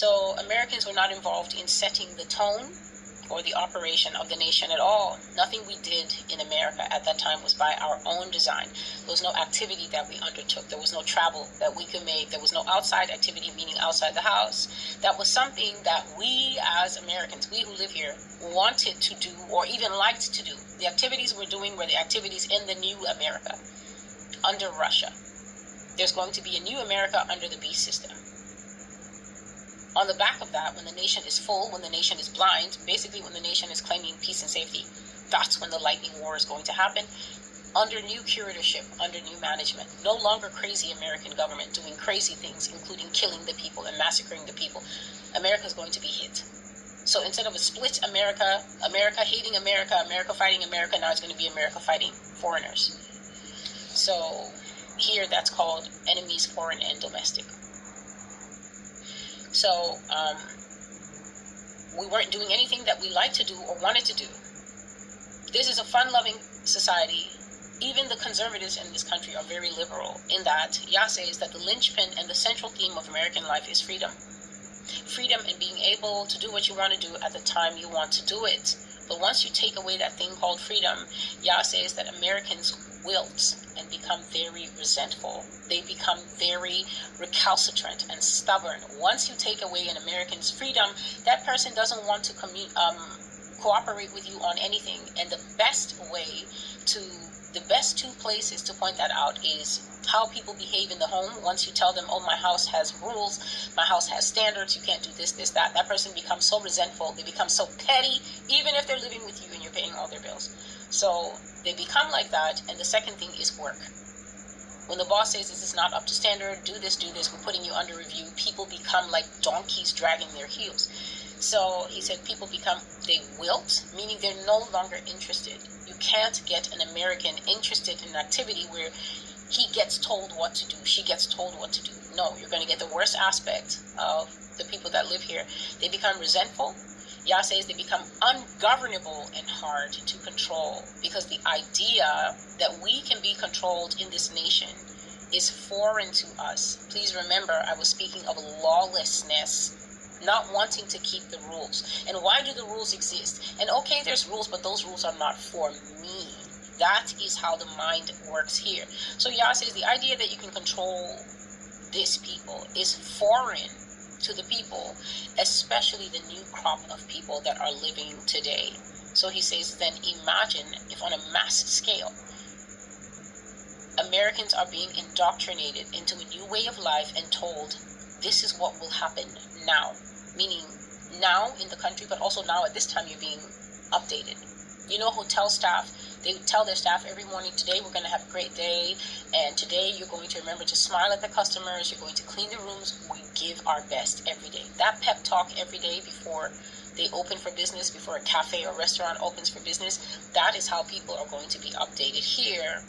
So Americans were not involved in setting the tone or the operation of the nation at all. Nothing we did in America at that time was by our own design. There was no activity that we undertook. There was no travel that we could make. There was no outside activity, meaning outside the house. That was something that we as Americans, we who live here, wanted to do or even liked to do. The activities we're doing were the activities in the new America, under Russia. There's going to be a new America under the beast system. On the back of that, when the nation is full, when the nation is blind, basically when the nation is claiming peace and safety, that's when the lightning war is going to happen. Under new curatorship, under new management. No longer crazy American government doing crazy things, including killing the people and massacring the people. America is going to be hit. So instead of a split America, America hating America, America fighting America, now it's going to be America fighting foreigners. So here that's called enemies, foreign and domestic. So we weren't doing anything that we liked to do or wanted to do. This is a fun-loving society. Even the conservatives in this country are very liberal in that Yah says that the linchpin and the central theme of American life is freedom. Freedom and being able to do what you want to do at the time you want to do it. But once you take away that thing called freedom, Yah says that Americans wilt and become very resentful. They become very recalcitrant and stubborn. Once you take away an American's freedom, that person doesn't want to cooperate with you on anything. And the best two places to point that out is how people behave in the home. Once you tell them, oh, my house has rules, my house has standards, you can't do this, that person becomes so resentful, they become so petty, even if they're living with you and you're paying all their bills. So they become like that. And the second thing is work. When the boss says this is not up to standard, do this, we're putting you under review, people become like donkeys dragging their heels. So he said they wilt, meaning they're no longer interested. You can't get an American interested in an activity where he gets told what to do, she gets told what to do. No, you're going to get the worst aspect of the people that live here. They become resentful. Yah says they become ungovernable and hard to control, because the idea that we can be controlled in this nation is foreign to us. Please remember, I was speaking of lawlessness, not wanting to keep the rules. And why do the rules exist? And okay, there's rules, but those rules are not for me. That is how the mind works here. So Yah says the idea that you can control this people is foreign to the people, especially the new crop of people that are living today. So he says, then imagine if on a mass scale, Americans are being indoctrinated into a new way of life and told, this is what will happen now. Meaning now in the country, but also now at this time you're being updated. You know, hotel staff, they tell their staff every morning, today we're going to have a great day, and today you're going to remember to smile at the customers, you're going to clean the rooms. We give our best every day. That pep talk every day before they open for business, before a cafe or restaurant opens for business, that is how people are going to be updated here.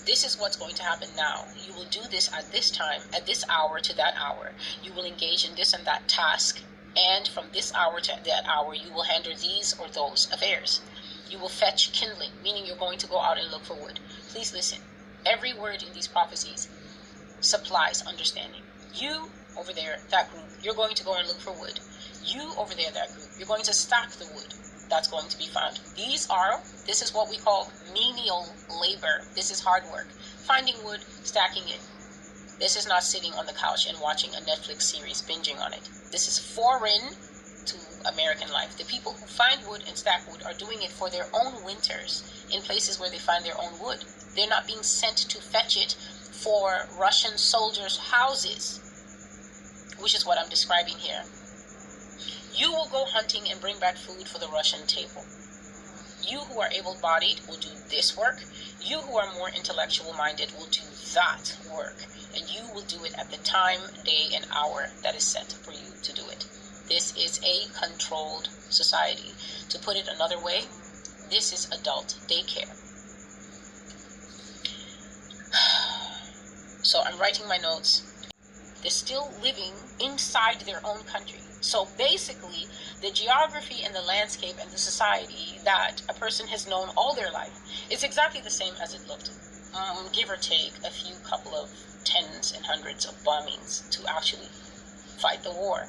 This is what's going to happen now. You will do this at this time, at this hour to that hour. You will engage in this and that task, and from this hour to that hour, you will handle these or those affairs. You will fetch kindling, meaning you're going to go out and look for wood. Please listen. Every word in these prophecies supplies understanding. You over there, that group, you're going to go and look for wood. You over there, that group, you're going to stack the wood that's going to be found. This is what we call menial labor. This is hard work. Finding wood, stacking it. This is not sitting on the couch and watching a Netflix series, binging on it. This is foreign to American life. The people who find wood and stack wood are doing it for their own winters in places where they find their own wood. They're not being sent to fetch it for Russian soldiers' houses, which is what I'm describing here. You will go hunting and bring back food for the Russian table. You who are able-bodied will do this work. You who are more intellectual-minded will do that work. And you will do it at the time, day, and hour that is set for you to do it. This is a controlled society. To put it another way, this is adult daycare. So I'm writing my notes. They're still living inside their own country. So basically, the geography and the landscape and the society that a person has known all their life is exactly the same as it looked. Give or take a few couple of tens and hundreds of bombings to actually fight the war.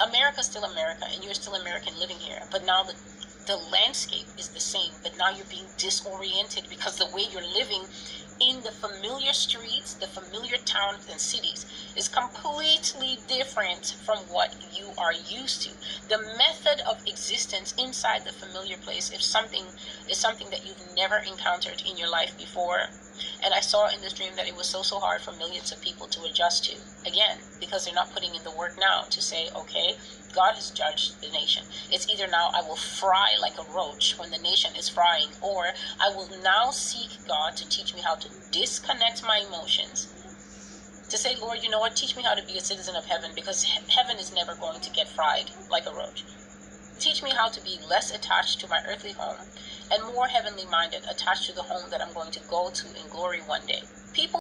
America's still America, and you're still American living here. But now the landscape is the same, but now you're being disoriented because the way you're living in the familiar streets, the familiar towns and cities is completely different from what you are used to. The method of existence inside the familiar place is something that you've never encountered in your life before. And I saw in this dream that it was so hard for millions of people to adjust to. Again, because they're not putting in the work now to say, okay, God has judged the nation. It's either now I will fry like a roach when the nation is frying, or I will now seek God to teach me how to disconnect my emotions. To say, Lord, you know what? Teach me how to be a citizen of heaven, because heaven is never going to get fried like a roach. Teach me how to be less attached to my earthly home and more heavenly minded, attached to the home that I'm going to go to in glory one day. People